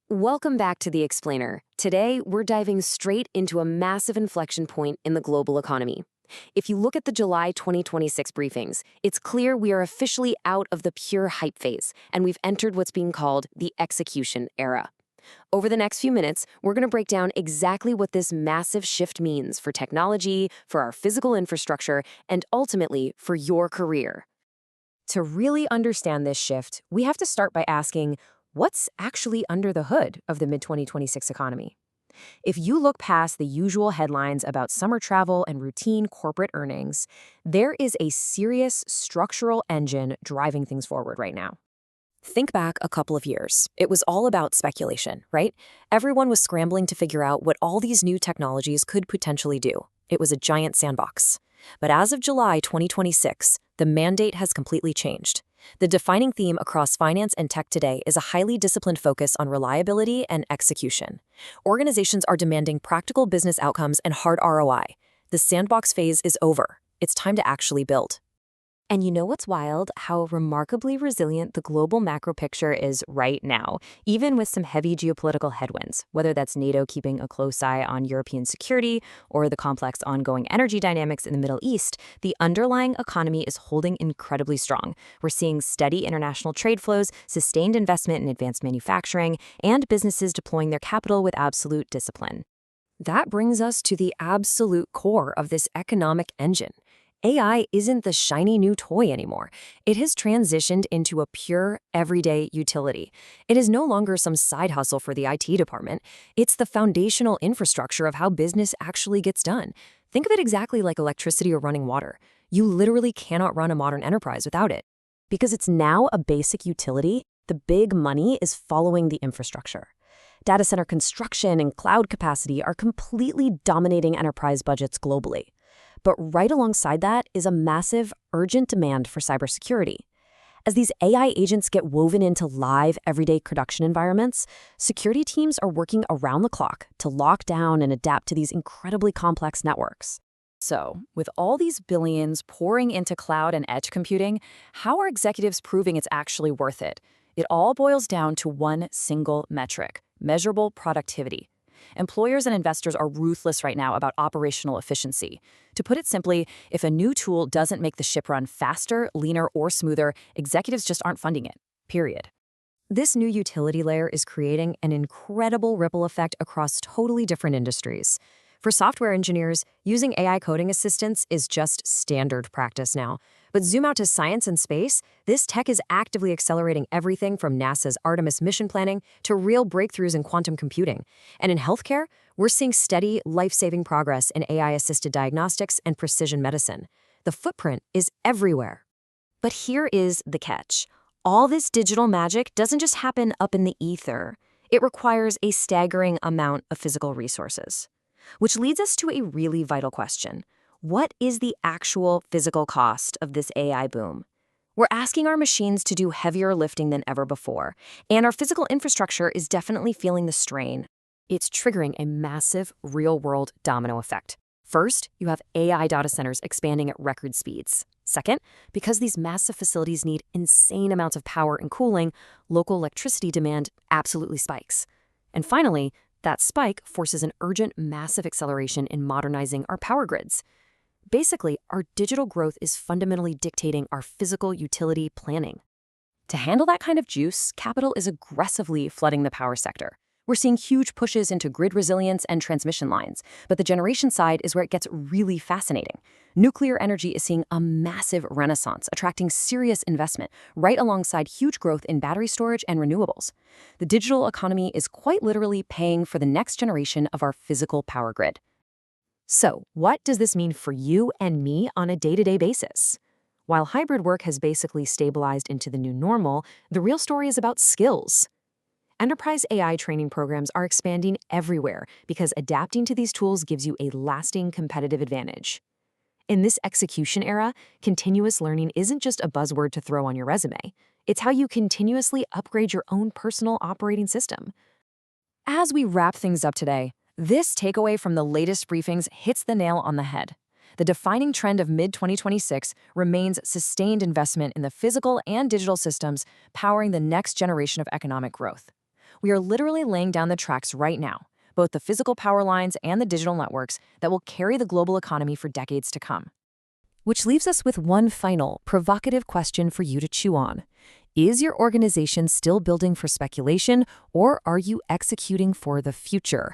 Welcome back to The Explainer. Today, we're diving straight into a massive inflection point in the global economy. If you look at the July 2026 briefings, it's clear we are officially out of the pure hype phase, and we've entered what's being called the execution era. Over the next few minutes, we're going to break down exactly what this massive shift means for technology, for our physical infrastructure, and ultimately for your career. To really understand this shift, we have to start by asking, what's actually under the hood of the mid-2026 economy? If you look past the usual headlines about summer travel and routine corporate earnings, there is a serious structural engine driving things forward right now. Think back a couple of years. It was all about speculation, right? Everyone was scrambling to figure out what all these new technologies could potentially do. It was a giant sandbox. But as of July 2026, the mandate has completely changed. The defining theme across finance and tech today is a highly disciplined focus on reliability and execution. Organizations are demanding practical business outcomes and hard ROI. The sandbox phase is over. It's time to actually build. And you know what's wild? How remarkably resilient the global macro picture is right now, even with some heavy geopolitical headwinds, whether that's NATO keeping a close eye on European security or the complex ongoing energy dynamics in the Middle East, the underlying economy is holding incredibly strong. We're seeing steady international trade flows, sustained investment in advanced manufacturing, and businesses deploying their capital with absolute discipline. That brings us to the absolute core of this economic engine. AI isn't the shiny new toy anymore. It has transitioned into a pure, everyday utility. It is no longer some side hustle for the IT department. It's the foundational infrastructure of how business actually gets done. Think of it exactly like electricity or running water. You literally cannot run a modern enterprise without it. Because it's now a basic utility, the big money is following the infrastructure. Data center construction and cloud capacity are completely dominating enterprise budgets globally. But right alongside that is a massive, urgent demand for cybersecurity. As these AI agents get woven into live, everyday production environments, security teams are working around the clock to lock down and adapt to these incredibly complex networks. So, with all these billions pouring into cloud and edge computing, how are executives proving it's actually worth it? It all boils down to one single metric: measurable productivity. Employers and investors are ruthless right now about operational efficiency. To put it simply, if a new tool doesn't make the ship run faster, leaner, or smoother, executives just aren't funding it, period. This new utility layer is creating an incredible ripple effect across totally different industries. For software engineers, using AI coding assistants is just standard practice now. But zoom out to science and space, this tech is actively accelerating everything from NASA's Artemis mission planning to real breakthroughs in quantum computing. And in healthcare, we're seeing steady, life-saving progress in AI-assisted diagnostics and precision medicine. The footprint is everywhere. But here is the catch. All this digital magic doesn't just happen up in the ether. It requires a staggering amount of physical resources. Which leads us to a really vital question. What is the actual physical cost of this AI boom? We're asking our machines to do heavier lifting than ever before, and our physical infrastructure is definitely feeling the strain. It's triggering a massive real-world domino effect. First, you have AI data centers expanding at record speeds. Second, because these massive facilities need insane amounts of power and cooling, local electricity demand absolutely spikes. And finally, that spike forces an urgent, massive acceleration in modernizing our power grids. Basically, our digital growth is fundamentally dictating our physical utility planning. To handle that kind of juice, capital is aggressively flooding the power sector. We're seeing huge pushes into grid resilience and transmission lines, but the generation side is where it gets really fascinating. Nuclear energy is seeing a massive renaissance, attracting serious investment, right alongside huge growth in battery storage and renewables. The digital economy is quite literally paying for the next generation of our physical power grid. So, what does this mean for you and me on a day-to-day basis? While hybrid work has basically stabilized into the new normal, the real story is about skills. Enterprise AI training programs are expanding everywhere because adapting to these tools gives you a lasting competitive advantage. In this execution era, continuous learning isn't just a buzzword to throw on your resume. It's how you continuously upgrade your own personal operating system. As we wrap things up today, this takeaway from the latest briefings hits the nail on the head. The defining trend of mid-2026 remains sustained investment in the physical and digital systems powering the next generation of economic growth. We are literally laying down the tracks right now, both the physical power lines and the digital networks that will carry the global economy for decades to come. Which leaves us with one final, provocative question for you to chew on. Is your organization still building for speculation, or are you executing for the future?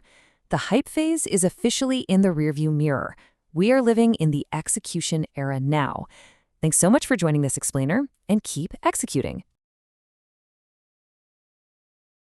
The hype phase is officially in the rearview mirror. We are living in the execution era now. Thanks so much for joining this explainer, and keep executing.